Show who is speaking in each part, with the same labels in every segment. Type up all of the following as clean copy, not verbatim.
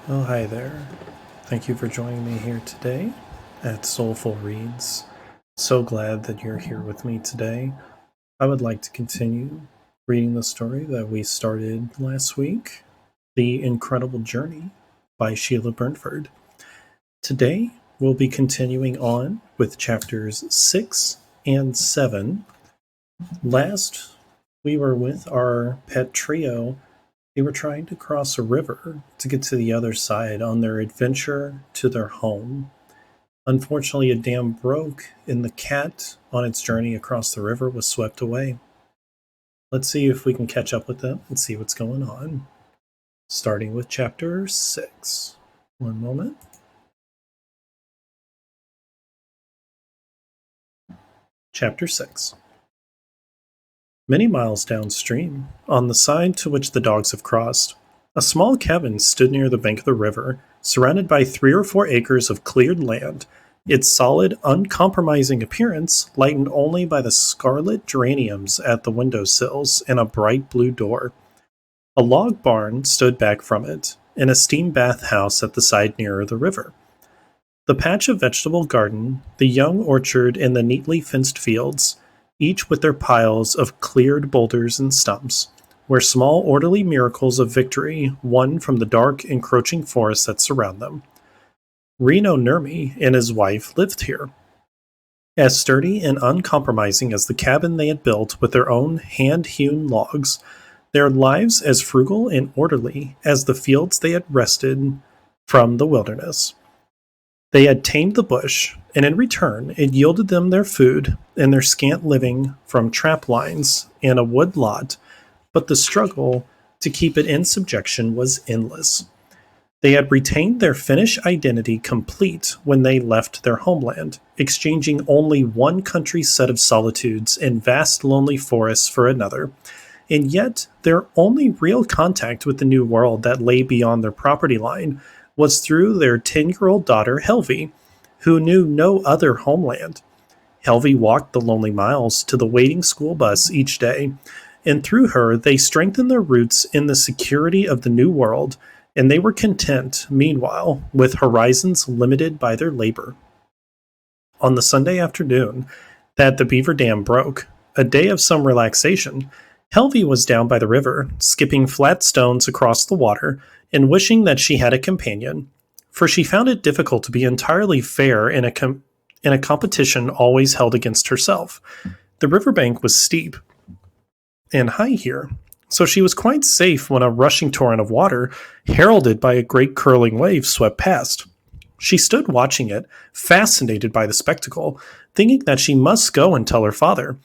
Speaker 1: Oh, hi there. Thank you for joining me here today at Soulful Reads. So glad that you're here with me today. I would like to continue reading the story that we started last week, The Incredible Journey by Sheila Burnford. Today, we'll be continuing on with chapters 6 and 7. Last, we were with our pet trio. They were trying to cross a river to get to the other side on their adventure to their home. Unfortunately, a dam broke and the cat on its journey across the river was swept away. Let's see if we can catch up with them and see what's going on. Starting with chapter 6. One moment. Chapter 6. Many miles downstream, on the side to which the dogs have crossed, a small cabin stood near the bank of the river, surrounded by 3 or 4 acres of cleared land, its solid, uncompromising appearance lightened only by the scarlet geraniums at the window sills and a bright blue door. A log barn stood back from it, and a steam bath house at the side nearer the river. The patch of vegetable garden, the young orchard, and the neatly fenced fields, each with their piles of cleared boulders and stumps, were small orderly miracles of victory won from the dark encroaching forests that surround them. Reno Nurmi and his wife lived here. As sturdy and uncompromising as the cabin they had built with their own hand-hewn logs, their lives as frugal and orderly as the fields they had wrested from the wilderness. They had tamed the bush, and in return it yielded them their food and their scant living from trap lines and a wood lot, but the struggle to keep it in subjection was endless. They had retained their Finnish identity complete when they left their homeland, exchanging only one country's set of solitudes and vast lonely forests for another, and yet their only real contact with the new world that lay beyond their property line was through their 10-year-old daughter, Helvi, who knew no other homeland. Helvi walked the lonely miles to the waiting school bus each day, and through her they strengthened their roots in the security of the new world, and they were content, meanwhile, with horizons limited by their labor. On the Sunday afternoon that the beaver dam broke, a day of some relaxation, Helvi was down by the river, skipping flat stones across the water, and wishing that she had a companion, for she found it difficult to be entirely fair in a competition always held against herself. The riverbank was steep and high here, so she was quite safe when a rushing torrent of water, heralded by a great curling wave, swept past. She stood watching it, fascinated by the spectacle, thinking that she must go and tell her father,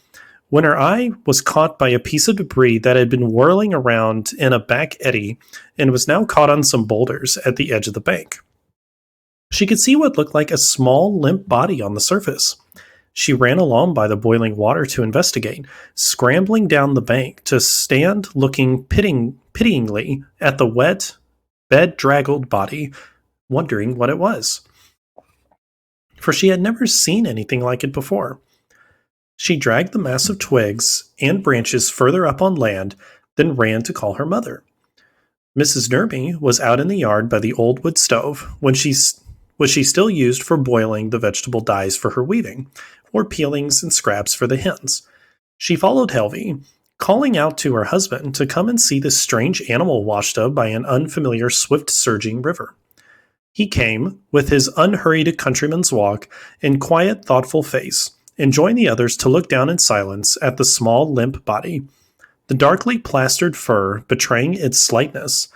Speaker 1: when her eye was caught by a piece of debris that had been whirling around in a back eddy and was now caught on some boulders at the edge of the bank. She could see what looked like a small, limp body on the surface. She ran along by the boiling water to investigate, scrambling down the bank to stand looking pityingly at the wet, bed-draggled body, wondering what it was. For she had never seen anything like it before. She dragged the mass of twigs and branches further up on land, then ran to call her mother. Mrs. Nurmi was out in the yard by the old wood stove which she still used for boiling the vegetable dyes for her weaving, or peelings and scraps for the hens. She followed Helvi, calling out to her husband to come and see this strange animal washed up by an unfamiliar swift-surging river. He came, with his unhurried countryman's walk and quiet, thoughtful face, and joined the others to look down in silence at the small, limp body, the darkly plastered fur betraying its slightness,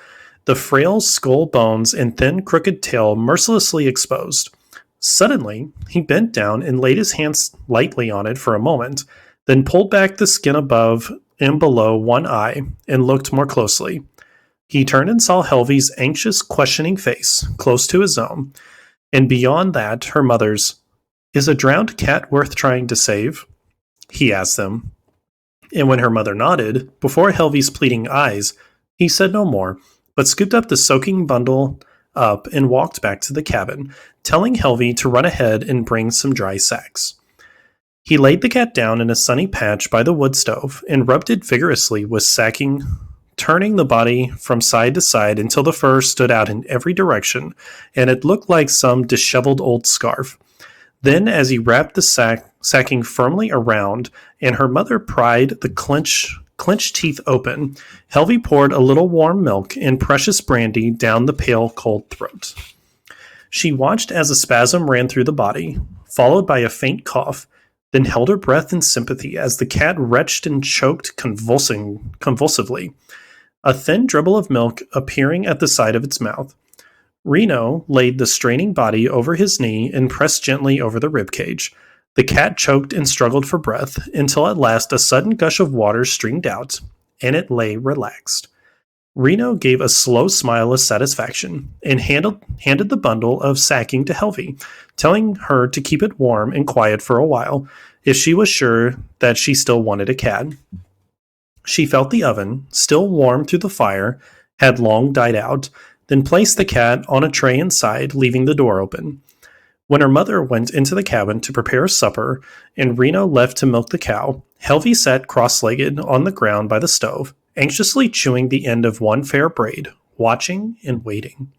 Speaker 1: the frail skull bones and thin, crooked tail mercilessly exposed. Suddenly, he bent down and laid his hands lightly on it for a moment, then pulled back the skin above and below one eye and looked more closely. He turned and saw Helvi's anxious, questioning face close to his own, and beyond that, her mother's. "Is a drowned cat worth trying to save?" he asked them. And when her mother nodded, before Helvi's pleading eyes, he said no more, but scooped up the soaking bundle up and walked back to the cabin, telling Helvi to run ahead and bring some dry sacks. He laid the cat down in a sunny patch by the wood stove and rubbed it vigorously with sacking turning the body from side to side until the fur stood out in every direction, and it looked like some disheveled old scarf. Then, as he wrapped the sacking firmly around, and her mother pried the clenched teeth open, Helvy poured a little warm milk and precious brandy down the pale, cold throat. She watched as a spasm ran through the body, followed by a faint cough, then held her breath in sympathy as the cat retched and choked convulsively, a thin dribble of milk appearing at the side of its mouth. Reno laid the straining body over his knee and pressed gently over the rib cage. The cat choked and struggled for breath until at last a sudden gush of water streamed out, and it lay relaxed. Reno gave a slow smile of satisfaction and handed the bundle of sacking to Helvy, telling her to keep it warm and quiet for a while if she was sure that she still wanted a cat. She felt the oven, still warm through the fire, had long died out, then placed the cat on a tray inside, leaving the door open. When her mother went into the cabin to prepare supper and Reno left to milk the cow, Helvy sat cross-legged on the ground by the stove, anxiously chewing the end of one fair braid, watching and waiting.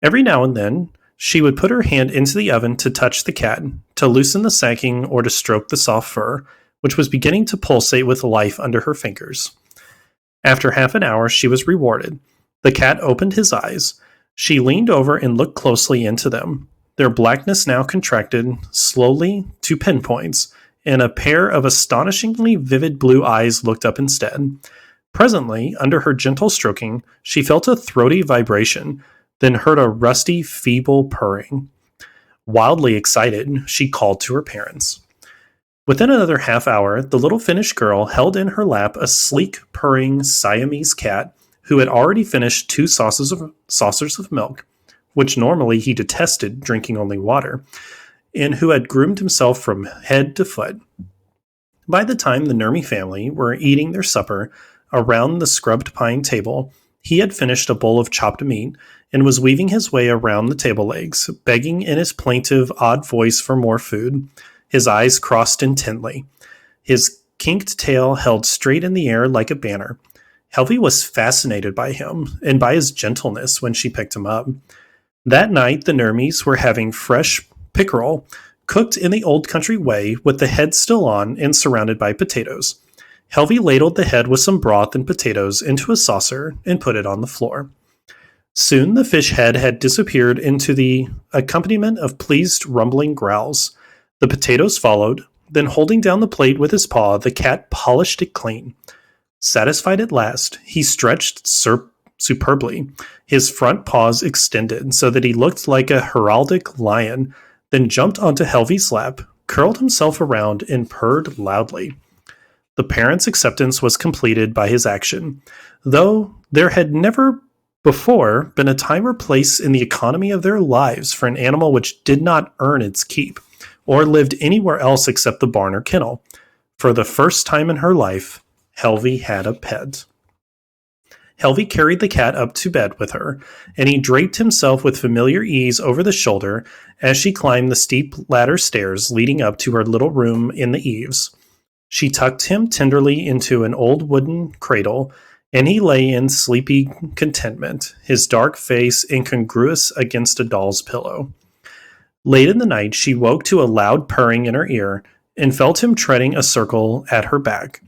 Speaker 1: Every now and then, she would put her hand into the oven to touch the cat, to loosen the sacking or to stroke the soft fur, which was beginning to pulsate with life under her fingers. After half an hour, she was rewarded. The cat opened his eyes. She leaned over and looked closely into them. Their blackness now contracted slowly to pinpoints, and a pair of astonishingly vivid blue eyes looked up instead. Presently, under her gentle stroking, she felt a throaty vibration, then heard a rusty, feeble purring. Wildly excited, she called to her parents. Within another half hour, the little Finnish girl held in her lap a sleek, purring Siamese cat who had already finished 2 saucers of milk, which normally he detested drinking only water, and who had groomed himself from head to foot. By the time the Nurmi family were eating their supper around the scrubbed pine table, he had finished a bowl of chopped meat and was weaving his way around the table legs, begging in his plaintive, odd voice for more food, his eyes crossed intently, his kinked tail held straight in the air like a banner. Helvy was fascinated by him and by his gentleness when she picked him up. That night, the Nurmis were having fresh pickerel, cooked in the old country way with the head still on and surrounded by potatoes. Helvy ladled the head with some broth and potatoes into a saucer and put it on the floor. Soon the fish head had disappeared into the accompaniment of pleased rumbling growls. The potatoes followed, then holding down the plate with his paw, the cat polished it clean. Satisfied at last, he stretched superbly, his front paws extended so that he looked like a heraldic lion, then jumped onto Helvy's lap, curled himself around, and purred loudly. The parents' acceptance was completed by his action, though there had never before been a time or place in the economy of their lives for an animal which did not earn its keep, or lived anywhere else except the barn or kennel. For the first time in her life, Helvy had a pet. Helvy carried the cat up to bed with her, and he draped himself with familiar ease over the shoulder as she climbed the steep ladder stairs leading up to her little room in the eaves. She tucked him tenderly into an old wooden cradle, and he lay in sleepy contentment, his dark face incongruous against a doll's pillow. Late in the night, she woke to a loud purring in her ear and felt him treading a circle at her back.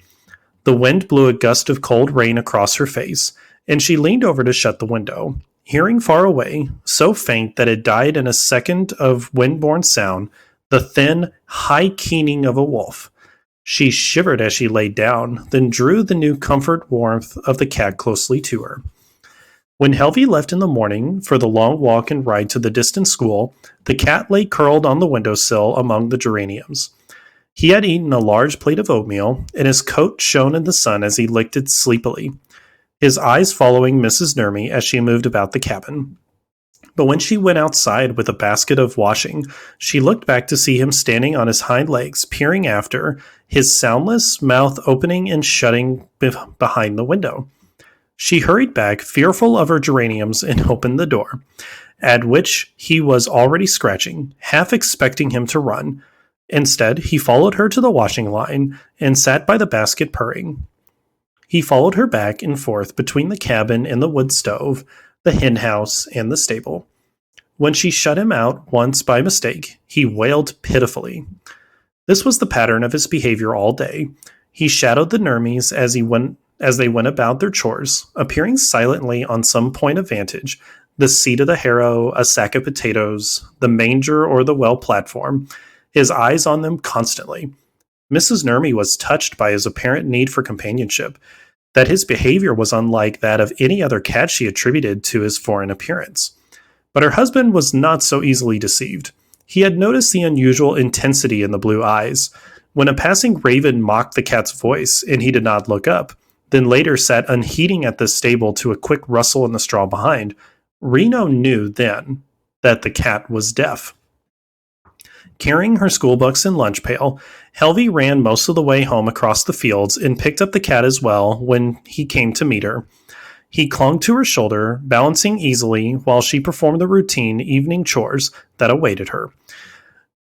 Speaker 1: The wind blew a gust of cold rain across her face, and she leaned over to shut the window, hearing far away, so faint that it died in a second of wind-borne sound, the thin, high keening of a wolf. She shivered as she lay down, then drew the new comfort warmth of the cat closely to her. When Helvy left in the morning for the long walk and ride to the distant school, the cat lay curled on the windowsill among the geraniums. He had eaten a large plate of oatmeal, and his coat shone in the sun as he licked it sleepily, his eyes following Mrs. Nurmi as she moved about the cabin. But when she went outside with a basket of washing, she looked back to see him standing on his hind legs, peering after, his soundless mouth opening and shutting behind the window. She hurried back, fearful of her geraniums, and opened the door, at which he was already scratching, half expecting him to run. Instead, he followed her to the washing line and sat by the basket purring. He followed her back and forth between the cabin and the wood stove, the hen house, and the stable. When she shut him out once by mistake, he wailed pitifully. This was the pattern of his behavior all day. He shadowed the Nermies as they went about their chores, appearing silently on some point of vantage, the seat of the harrow, a sack of potatoes, the manger, or the well platform, his eyes on them constantly. Mrs. Nermy was touched by his apparent need for companionship, that his behavior was unlike that of any other cat she attributed to his foreign appearance. But her husband was not so easily deceived. He had noticed the unusual intensity in the blue eyes. When a passing raven mocked the cat's voice and he did not look up, then later sat unheeding at the stable to a quick rustle in the straw behind, Reno knew then that the cat was deaf. Carrying her schoolbooks and lunch pail, Helvy ran most of the way home across the fields and picked up the cat as well when he came to meet her. He clung to her shoulder, balancing easily while she performed the routine evening chores that awaited her.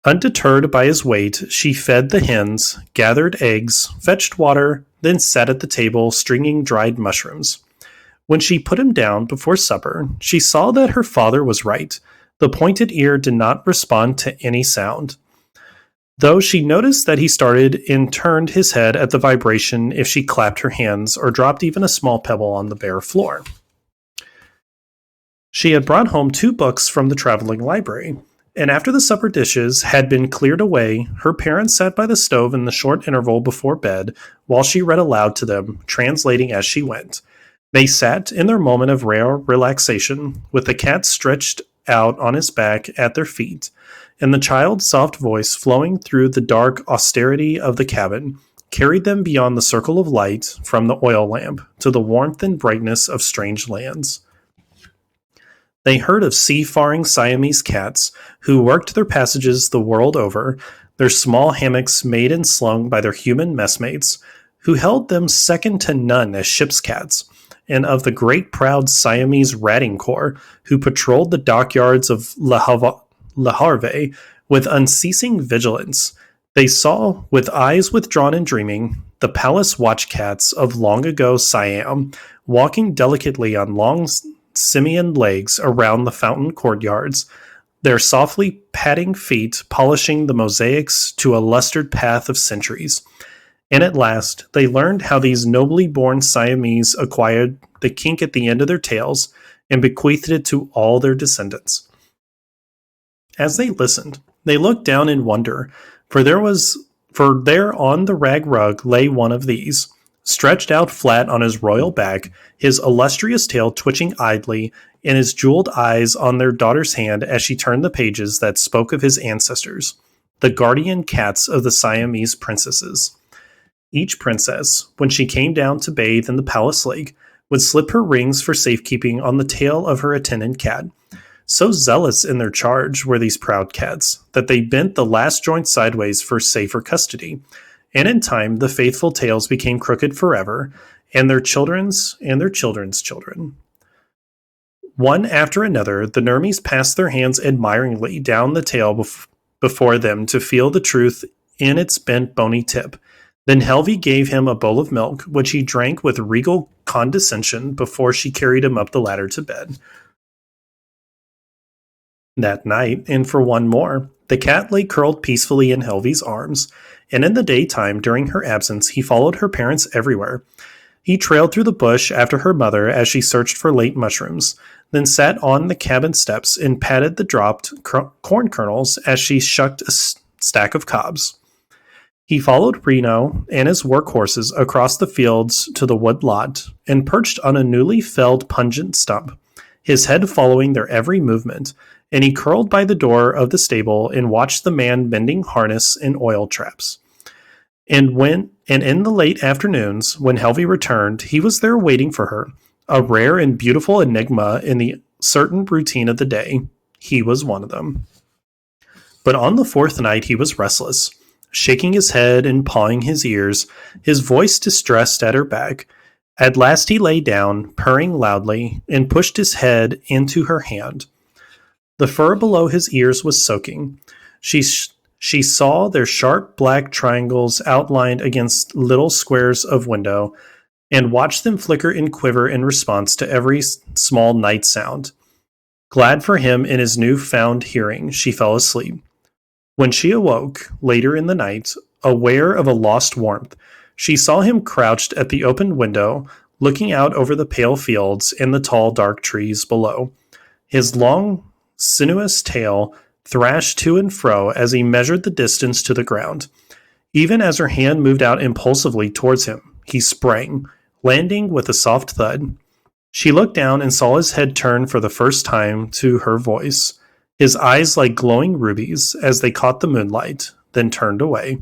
Speaker 1: Undeterred by his weight, she fed the hens, gathered eggs, fetched water, then sat at the table stringing dried mushrooms. When she put him down before supper, she saw that her father was right. The pointed ear did not respond to any sound, though she noticed that he started and turned his head at the vibration if she clapped her hands or dropped even a small pebble on the bare floor. She had brought home 2 books from the traveling library, and after the supper dishes had been cleared away, her parents sat by the stove in the short interval before bed while she read aloud to them, translating as she went. They sat in their moment of rare relaxation, with the cat stretched out on his back at their feet, and the child's soft voice flowing through the dark austerity of the cabin carried them beyond the circle of light from the oil lamp to the warmth and brightness of strange lands. They heard of seafaring Siamese cats who worked their passages the world over, their small hammocks made and slung by their human messmates, who held them second to none as ship's cats, and of the great proud Siamese ratting corps who patrolled the dockyards of Le Havre with unceasing vigilance. They saw, with eyes withdrawn and dreaming, the palace watch cats of long ago Siam, walking delicately on long simian legs around the fountain courtyards, their softly padding feet polishing the mosaics to a lustered path of centuries. And at last, they learned how these nobly born Siamese acquired the kink at the end of their tails and bequeathed it to all their descendants. As they listened, they looked down in wonder, for there on the rag rug lay one of these, stretched out flat on his royal back, his illustrious tail twitching idly, and his jeweled eyes on their daughter's hand as she turned the pages that spoke of his ancestors, the guardian cats of the Siamese princesses. Each princess, when she came down to bathe in the palace lake, would slip her rings for safekeeping on the tail of her attendant cat. So zealous in their charge were these proud cats that they bent the last joint sideways for safer custody, and in time the faithful tails became crooked forever, and their children's children. One after another, the Nermies passed their hands admiringly down the tail before them to feel the truth in its bent bony tip. Then Helvy gave him a bowl of milk, which he drank with regal condescension before she carried him up the ladder to bed. That night, and for one more, the cat lay curled peacefully in Helvy's arms, and in the daytime, during her absence, he followed her parents everywhere. He trailed through the bush after her mother as she searched for late mushrooms, then sat on the cabin steps and patted the dropped corn kernels as she shucked a stack of cobs. He followed Reno and his workhorses across the fields to the wood lot and perched on a newly felled pungent stump, his head following their every movement, and he curled by the door of the stable and watched the man mending harness and oil traps. And in the late afternoons, when Helvy returned, he was there waiting for her, a rare and beautiful enigma in the certain routine of the day. He was one of them. But on the 4th night he was restless, shaking his head and pawing his ears, his voice distressed at her back. At last he lay down, purring loudly, and pushed his head into her hand. The fur below his ears was soaking. She saw their sharp black triangles outlined against little squares of window, and watched them flicker and quiver in response to every small night sound. Glad for him in his new-found hearing, she fell asleep. When she awoke, later in the night, aware of a lost warmth, she saw him crouched at the open window, looking out over the pale fields and the tall, dark trees below. His long, sinuous tail thrashed to and fro as he measured the distance to the ground. Even as her hand moved out impulsively towards him, he sprang, landing with a soft thud. She looked down and saw his head turn for the first time to her voice, his eyes like glowing rubies as they caught the moonlight, then turned away.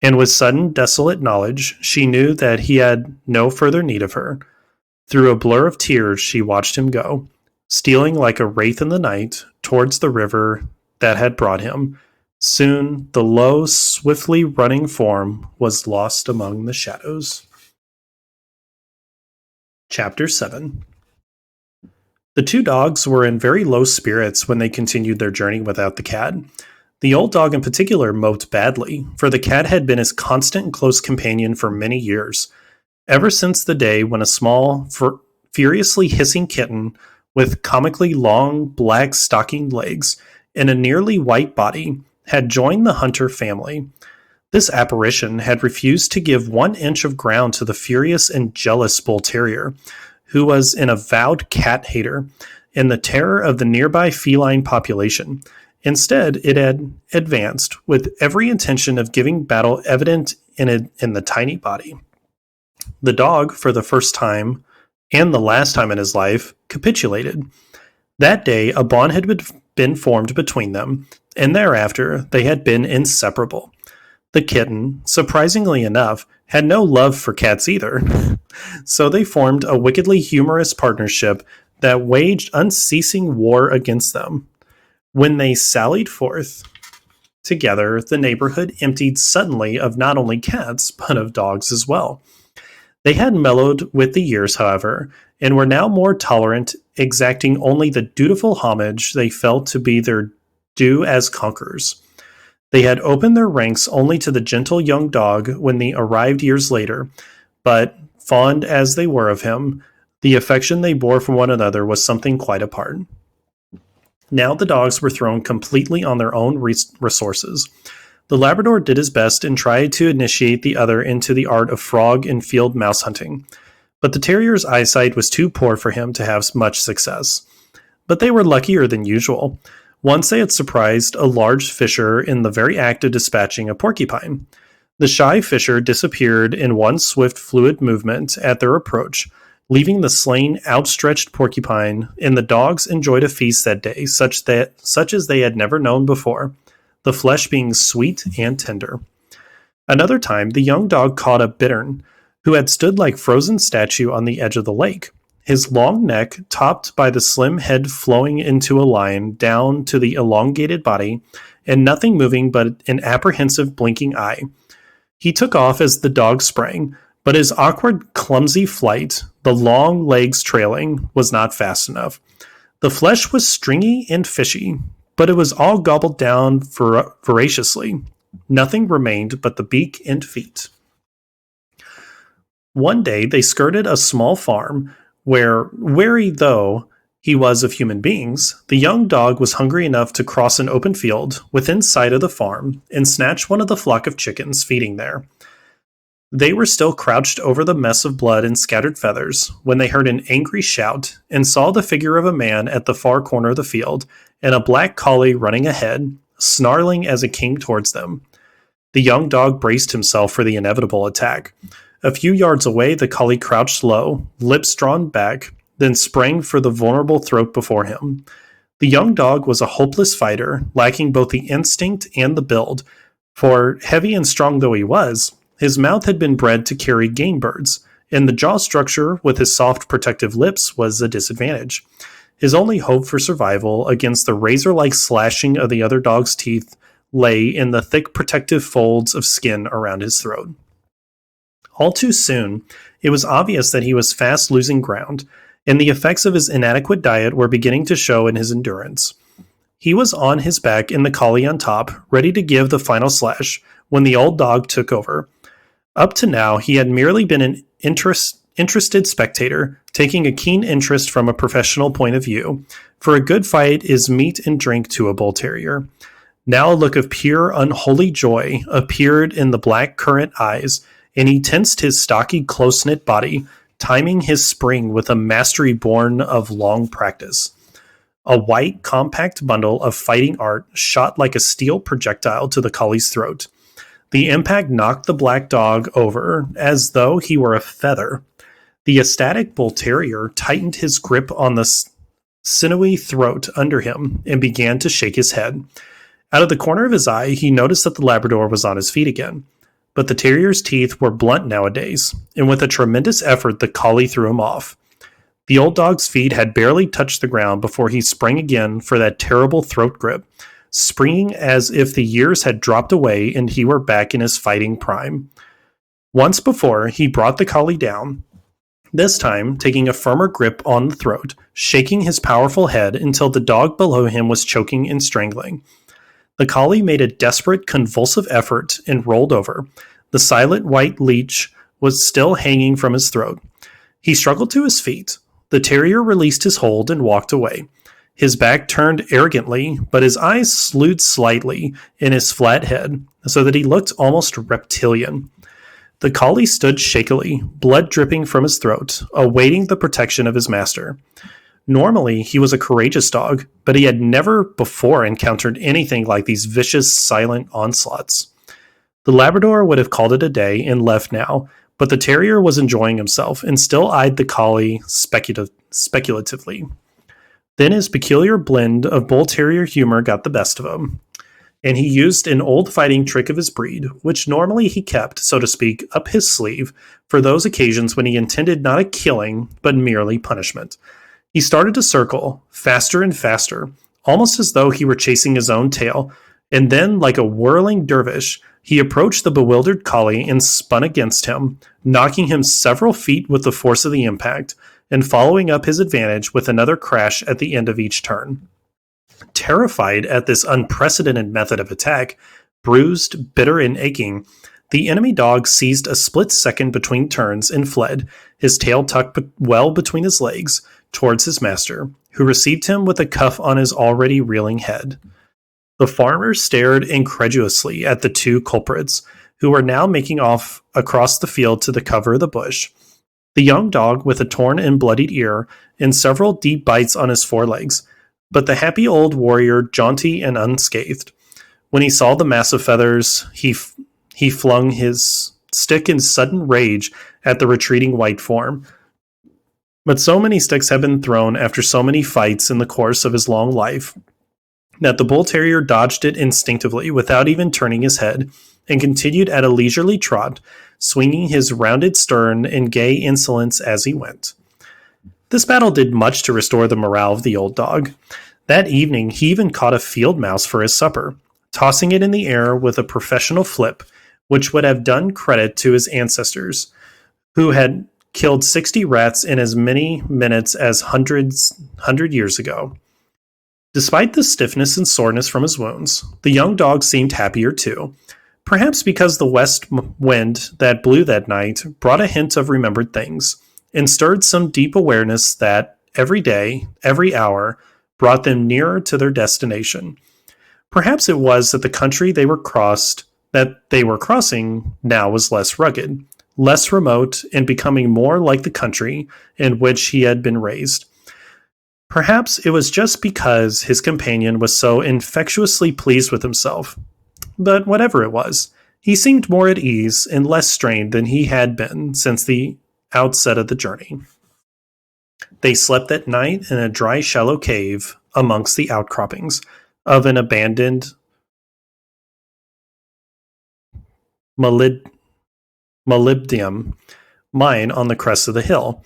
Speaker 1: And with sudden, desolate knowledge, she knew that he had no further need of her. Through a blur of tears, she watched him go, stealing like a wraith in the night towards the river that had brought him. Soon, the low, swiftly running form was lost among the shadows. Chapter 7. The two dogs were in very low spirits when they continued their journey without the cat. The old dog in particular moped badly, for the cat had been his constant and close companion for many years, ever since the day when a small, furiously hissing kitten with comically long, black stockinged legs and a nearly white body had joined the Hunter family. This apparition had refused to give 1 inch of ground to the furious and jealous bull terrier, who was an avowed cat hater and the terror of the nearby feline population. Instead, it had advanced with every intention of giving battle evident in the tiny body. The dog, for the first time and the last time in his life, capitulated. That day, a bond had been formed between them, and thereafter they had been inseparable. The kitten, surprisingly enough, had no love for cats either, so they formed a wickedly humorous partnership that waged unceasing war against them. When they sallied forth together, the neighborhood emptied suddenly of not only cats, but of dogs as well. They had mellowed with the years, however, and were now more tolerant, exacting only the dutiful homage they felt to be their due as conquerors. They had opened their ranks only to the gentle young dog when they arrived years later, but, fond as they were of him, the affection they bore for one another was something quite apart. Now the dogs were thrown completely on their own resources. The Labrador did his best and tried to initiate the other into the art of frog and field mouse hunting, but the terrier's eyesight was too poor for him to have much success. But they were luckier than usual. Once they had surprised a large fisher in the very act of dispatching a porcupine. The shy fisher disappeared in one swift, fluid movement at their approach, leaving the slain, outstretched porcupine, and the dogs enjoyed a feast that day, such as they had never known before, the flesh being sweet and tender. Another time, the young dog caught a bittern, who had stood like frozen statue on the edge of the lake, his long neck topped by the slim head flowing into a line down to the elongated body, and nothing moving but an apprehensive blinking eye. He took off as the dog sprang, but his awkward, clumsy flight, the long legs trailing, was not fast enough. The flesh was stringy and fishy, but it was all gobbled down voraciously. Nothing remained but the beak and feet. One day they skirted a small farm where, wary though he was of human beings, the young dog was hungry enough to cross an open field within sight of the farm and snatch one of the flock of chickens feeding there. They were still crouched over the mess of blood and scattered feathers when they heard an angry shout and saw the figure of a man at the far corner of the field and a black collie running ahead, snarling as it came towards them. The young dog braced himself for the inevitable attack. A few yards away, the collie crouched low, lips drawn back, then sprang for the vulnerable throat before him. The young dog was a hopeless fighter, lacking both the instinct and the build, for, heavy and strong though he was, his mouth had been bred to carry game birds, and the jaw structure with his soft protective lips was a disadvantage. His only hope for survival against the razor-like slashing of the other dog's teeth lay in the thick protective folds of skin around his throat. All too soon, it was obvious that he was fast losing ground, and the effects of his inadequate diet were beginning to show in his endurance. He was on his back and the collie on top, ready to give the final slash, when the old dog took over. Up to now, he had merely been interested spectator, taking a keen interest from a professional point of view, for a good fight is meat and drink to a bull terrier. Now a look of pure, unholy joy appeared in the black currant eyes, and he tensed his stocky, close-knit body, timing his spring with a mastery born of long practice. A white, compact bundle of fighting art shot like a steel projectile to the collie's throat. The impact knocked the black dog over as though he were a feather. The ecstatic bull terrier tightened his grip on the sinewy throat under him and began to shake his head. Out of the corner of his eye, he noticed that the Labrador was on his feet again. But the terrier's teeth were blunt nowadays, and with a tremendous effort the collie threw him off. The old dog's feet had barely touched the ground before he sprang again for that terrible throat grip, springing as if the years had dropped away and he were back in his fighting prime. Once before, he brought the collie down, this time taking a firmer grip on the throat, shaking his powerful head until the dog below him was choking and strangling. The collie made a desperate, convulsive effort and rolled over. The silent white leech was still hanging from his throat. He struggled to his feet. The terrier released his hold and walked away. His back turned arrogantly, but his eyes slewed slightly in his flat head, so that he looked almost reptilian. The collie stood shakily, blood dripping from his throat, awaiting the protection of his master. Normally, he was a courageous dog, but he had never before encountered anything like these vicious, silent onslaughts. The Labrador would have called it a day and left now, but the terrier was enjoying himself and still eyed the collie speculatively. Then his peculiar blend of bull terrier humor got the best of him, and he used an old fighting trick of his breed, which normally he kept, so to speak, up his sleeve for those occasions when he intended not a killing, but merely punishment. He started to circle, faster and faster, almost as though he were chasing his own tail, and then, like a whirling dervish, he approached the bewildered collie and spun against him, knocking him several feet with the force of the impact, and following up his advantage with another crash at the end of each turn. Terrified at this unprecedented method of attack, bruised, bitter, and aching, the enemy dog seized a split second between turns and fled, his tail tucked well between his legs, towards his master, who received him with a cuff on his already reeling head. The farmer stared incredulously at the two culprits, who were now making off across the field to the cover of the bush. The young dog with a torn and bloodied ear and several deep bites on his forelegs, but the happy old warrior jaunty and unscathed. When he saw the mass of feathers, he flung his stick in sudden rage at the retreating white form. But so many sticks had been thrown after so many fights in the course of his long life that the bull terrier dodged it instinctively without even turning his head, and continued at a leisurely trot, swinging his rounded stern in gay insolence as he went. This battle did much to restore the morale of the old dog. That evening he even caught a field mouse for his supper, tossing it in the air with a professional flip, which would have done credit to his ancestors, who had killed 60 rats in as many minutes as 100 years ago. Despite the stiffness and soreness from his wounds, the young dog seemed happier too, perhaps because the west wind that blew that night brought a hint of remembered things, and stirred some deep awareness that every day, every hour, brought them nearer to their destination. Perhaps it was that the country they were crossing now was less rugged, less remote, and becoming more like the country in which he had been raised. Perhaps it was just because his companion was so infectiously pleased with himself. But whatever it was, he seemed more at ease and less strained than he had been since the outset of the journey. They slept that night in a dry, shallow cave amongst the outcroppings of an abandoned molybdenum mine on the crest of the hill.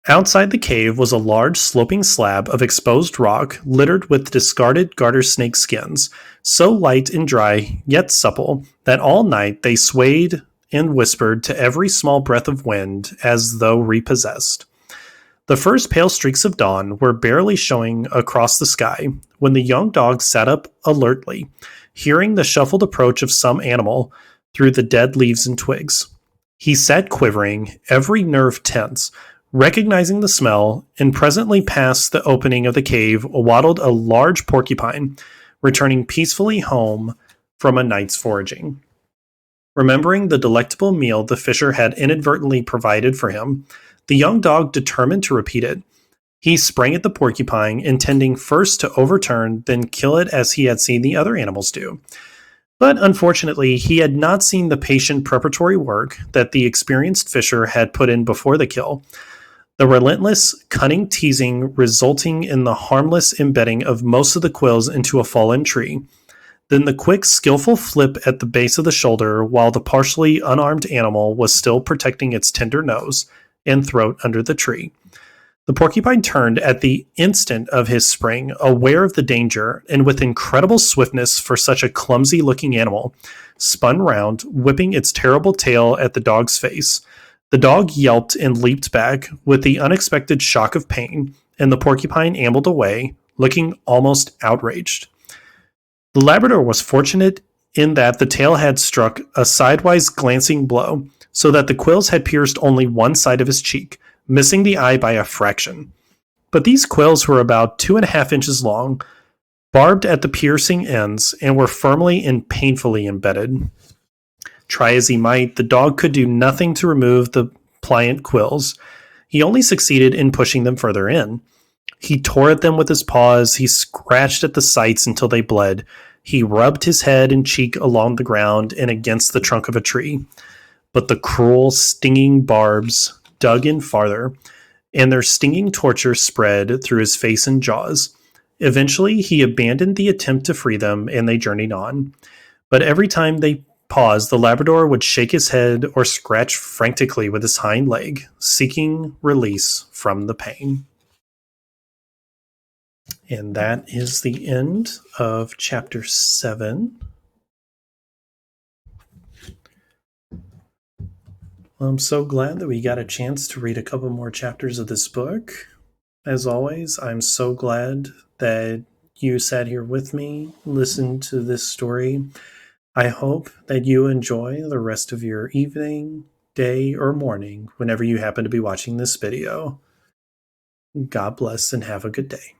Speaker 1: Outside the cave was a large sloping slab of exposed rock littered with discarded garter snake skins, so light and dry yet supple that all night they swayed and whispered to every small breath of wind as though repossessed. The first pale streaks of dawn were barely showing across the sky when the young dog sat up alertly, hearing the shuffled approach of some animal through the dead leaves and twigs. He sat quivering, every nerve tense, recognizing the smell, and presently past the opening of the cave waddled a large porcupine, returning peacefully home from a night's foraging. Remembering the delectable meal the fisher had inadvertently provided for him, the young dog determined to repeat it. He sprang at the porcupine, intending first to overturn, then kill it as he had seen the other animals do. But unfortunately, he had not seen the patient preparatory work that the experienced fisher had put in before the kill. The relentless, cunning teasing resulting in the harmless embedding of most of the quills into a fallen tree. Then the quick, skillful flip at the base of the shoulder while the partially unarmed animal was still protecting its tender nose and throat under the tree. The porcupine turned at the instant of his spring, aware of the danger, and with incredible swiftness for such a clumsy-looking animal, spun round, whipping its terrible tail at the dog's face. The dog yelped and leaped back with the unexpected shock of pain, and the porcupine ambled away, looking almost outraged. The Labrador was fortunate in that the tail had struck a sidewise glancing blow, so that the quills had pierced only one side of his cheek, missing the eye by a fraction. But these quills were about 2.5 inches long, barbed at the piercing ends, and were firmly and painfully embedded. Try as he might, the dog could do nothing to remove the pliant quills. He only succeeded in pushing them further in. He tore at them with his paws, he scratched at the sides until they bled. He rubbed his head and cheek along the ground and against the trunk of a tree. But the cruel, stinging barbs dug in farther, and their stinging torture spread through his face and jaws. Eventually, he abandoned the attempt to free them, and they journeyed on. But every time they paused, the Labrador would shake his head or scratch frantically with his hind leg, seeking release from the pain. And that is the end of chapter 7. I'm so glad that we got a chance to read a couple more chapters of this book. As always, I'm so glad that you sat here with me, listened to this story. I hope that you enjoy the rest of your evening, day, or morning whenever you happen to be watching this video. God bless and have a good day.